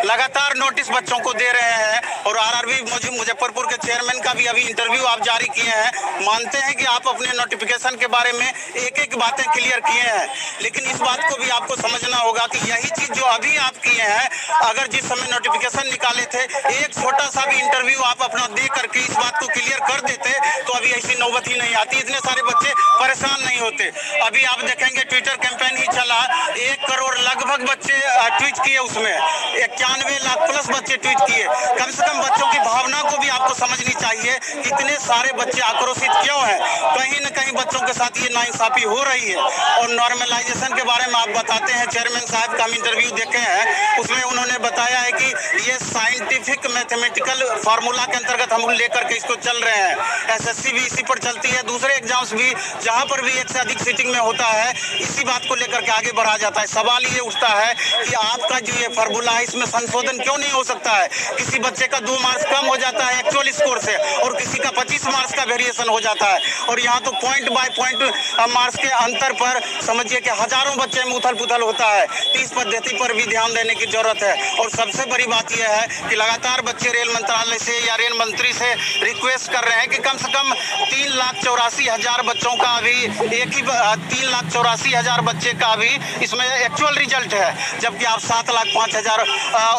लगातार नोटिस बच्चों को दे रहे हैं और आरआरबी मुजफ्फरपुर के चेयरमैन का भी अभी इंटरव्यू आप जारी किए हैं। मानते हैं कि आप अपने नोटिफिकेशन के बारे में एक एक बातें क्लियर किए हैं, लेकिन इस बात को भी आपको समझना होगा कि यही चीज जो अभी आप किए हैं, अगर जिस समय नोटिफिकेशन निकाले थे एक छोटा सा भी इंटरव्यू आप अपना दे करके इस बात को क्लियर कर देते तो अभी ऐसी नौबत ही नहीं आती, इतने सारे बच्चे परेशान नहीं होते। अभी आप देखेंगे ट्विटर कैंपेन ही चला, 1 करोड़ लगभग बच्चे ट्वीट किए, उसमें 91 लाख प्लस बच्चे ट्वीट किए। कम से कम बच्चों की भावना को भी आपको समझनी चाहिए, इतने सारे बच्चे आक्रोशित क्यों हैं। कहीं न कहीं बच्चों के साथ ये नाइंसाफी हो रही है। और नॉर्मलाइजेशन के बारे में आप बताते हैं, चेयरमैन साहब का हम इंटरव्यू देखे हैं, उसमें उन्होंने बताया है कि ये साइंटिफिक मैथमेटिकल फार्मूला के अंतर्गत हम लेकर के इसको चल रहे हैं। एसएससी भी इसी पर चलती है, दूसरे एग्जाम्स भी जहां पर भी 1 से अधिक सीटिंग में होता है इसी बात को लेकर के आगे बढ़ा जाता है। सवाल ये उठता है कि आपका जो ये फार्मूला है इसमें संशोधन क्यों नहीं हो सकता है। किसी बच्चे का 2 मार्क्स कम हो जाता है एक्चुअल स्कोर से और किसी का 25 मार्क्स का वेरिएशन हो जाता है, और यहाँ तो पॉइंट बाय पॉइंट मार्क्स के अंतर पर समझिए कि हजारों बच्चे में उथल पुथल होता है। तो इस पद्धति पर भी ध्यान देने की जरूरत है। और सबसे बड़ी बात यह है कि लगातार बच्चे रेल मंत्रालय से या रेल मंत्री से रिक्वेस्ट कर रहे हैं कि कम से कम 3,84,000 बच्चों का अभी 3,84,000 बच्चे का अभी इसमें एक्चुअल रिजल्ट है, जबकि आप 7,05,000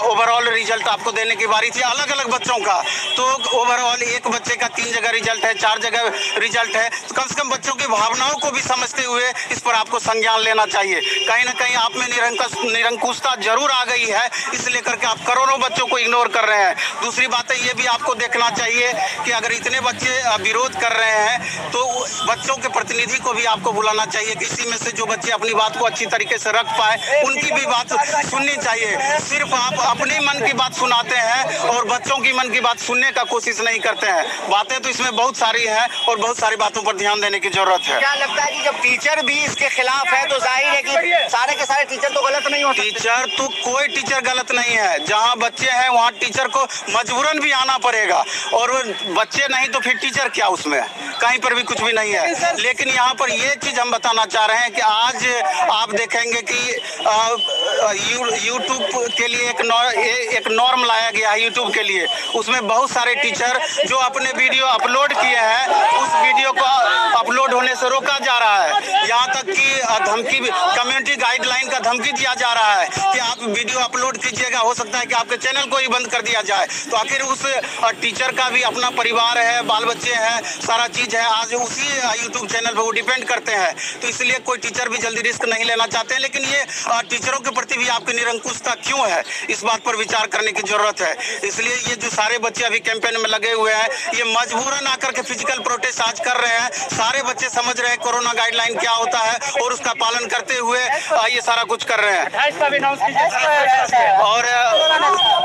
ओवरऑल रिजल्ट आपको देने की बारी थी अलग अलग बच्चों का। तो ओवरऑल एक बच्चे का 3 जगह रिजल्ट है, 4 जगह रिजल्ट है। तो कम से कम बच्चों की भावनाओं को भी समझते हुए इस पर आपको संज्ञान लेना चाहिए। कहीं ना कहीं आप में निरंकुशता जरूर आ गई है, इसलिए करके आप करोड़ों बच्चों को इग्नोर कर रहे हैं। दूसरी बात है ये भी आपको देखना चाहिए कि अगर इतने बच्चे विरोध कर रहे हैं तो बच्चों के प्रतिनिधि को भी आपको बुलाना चाहिए कि इसी में से जो बच्चे अपनी बात को अच्छी तरीके से रख पाए उनकी भी बात सुननी चाहिए। सिर्फ आप अपने मन की बात सुनाते हैं और बच्चों की मन की बात सुनने का कोशिश नहीं करते हैं। बातें तो इसमें बहुत सारी हैं और बहुत सारी बातों पर ध्यान देने की जरूरत है। क्या लगता है कि जब टीचर भी इसके खिलाफ है तो जाहिर है कि सारे के सारे टीचर तो गलत नहीं होते। टीचर तो कोई टीचर गलत नहीं है, जहाँ बच्चे हैं वहाँ टीचर को मजबूरन भी आना पड़ेगा, और बच्चे नहीं तो फिर टीचर क्या, उसमें कहीं पर भी कुछ भी नहीं है। लेकिन यहाँ पर ये चीज हम बताना चाह रहे हैं कि आज आप देखेंगे कि यूट्यूब के लिए एक नॉर्म लाया गया है यूट्यूब के लिए, उसमें बहुत सारे टीचर जो अपने वीडियो अपलोड किए हैं उस वीडियो को अपलोड होने से रोका जा रहा है। यहाँ तक कि धमकी, कम्युनिटी गाइडलाइन का धमकी दिया जा रहा है कि आप वीडियो अपलोड कीजिएगा, हो सकता है कि आपके चैनल को ही बंद कर दिया जाए। तो आखिर उस टीचर का भी अपना परिवार है, बाल बच्चे हैं, सारा चीज है, आज उसी यूट्यूब चैनल पर वो डिपेंड करते हैं। तो इसलिए कोई टीचर भी जल्दी रिस्क नहीं लेना चाहते हैं। लेकिन ये टीचरों के प्रति भी आपकी निरंकुशता क्यों है, इस बात पर विचार करने की जरूरत है। इसलिए ये जो सारे बच्चे अभी कैंपेन में लगे हुए हैं, ये मजबूरन आकर के फिजिकल प्रोटेस्ट आज कर रहे हैं। सारे बच्चे समझ रहे हैं कोरोना गाइडलाइन क्या होता है और उसका पालन करते हुए ये सारा कुछ कर रहे हैं।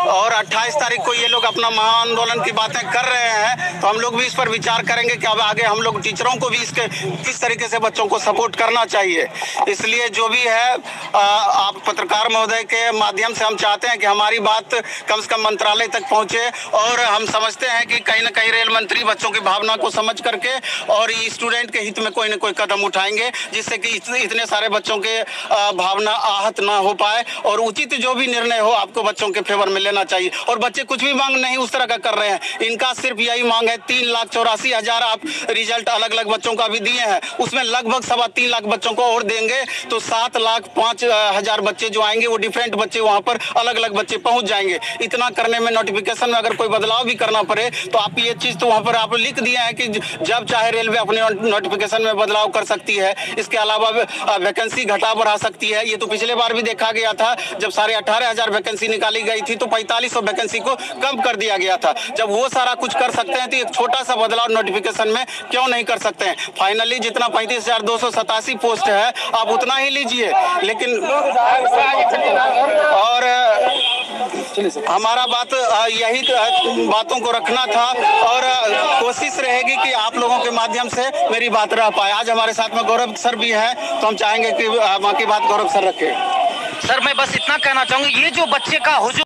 और 28 तारीख को ये लोग अपना महाआंदोलन की बातें कर रहे हैं, तो हम लोग भी इस पर विचार करेंगे कि अब आगे हम लोग टीचरों को भी इसके किस तरीके से बच्चों को सपोर्ट करना चाहिए। इसलिए जो भी है आप पत्रकार महोदय के माध्यम से हम चाहते हैं कि हमारी बात कम से कम मंत्रालय तक पहुंचे, और हम समझते हैं कि कहीं ना कहीं रेल मंत्री बच्चों की भावना को समझ करके और स्टूडेंट के हित में कोई ना कोई कदम उठाएंगे, जिससे कि इतने सारे बच्चों के भावना आहत ना हो पाए, और उचित जो भी निर्णय हो आपको बच्चों के फेवर में लेना चाहिए। और बच्चे कुछ भी मांग नहीं उस तरह का कर रहे हैं, इनका सिर्फ यही मांग है 3,84,000 आप रिजल्ट अलग अलग बच्चों का भी दिए हैं, उसमें लगभग 3.25 लाख बच्चों को और देंगे तो 7,05,000 बच्चे जो आएंगे वो डिफरेंट बच्चे वहां पर अलग अलग बच्चे पहुंच जाएंगे। इतना करने में नोटिफिकेशन में अगर कोई बदलाव भी करना पड़े तो आप ये चीज तो वहां पर आप लिख दिए हैं कि जब चाहे रेलवे अपने नोटिफिकेशन में बदलाव कर सकती है। इसके अलावा वैकेंसी घटा बढ़ा सकती है। ये तो पिछले बार भी देखा गया था, जब 18,500 वैकेंसी निकाली गई थी तो 4500 वैकेंसी को कम कर दिया गया था। जब वो सारा कुछ कर सकते हैं तो एक छोटा सा बदलाव नोटिफिकेशन में क्यों नहीं कर सकते हैं। फाइनली जितना 35,287 पोस्ट है आप उतना ही लीजिए, लेकिन और हमारा बात यही बातों को रखना था, और कोशिश रहेगी कि आप लोगों के माध्यम से मेरी बात रह पाए। आज हमारे साथ में गौरव सर भी हैं, तो हम चाहेंगे कि बाकी बात गौरव सर रखें। सर मैं बस इतना कहना चाहूंगी, ये जो बच्चे का हुजूम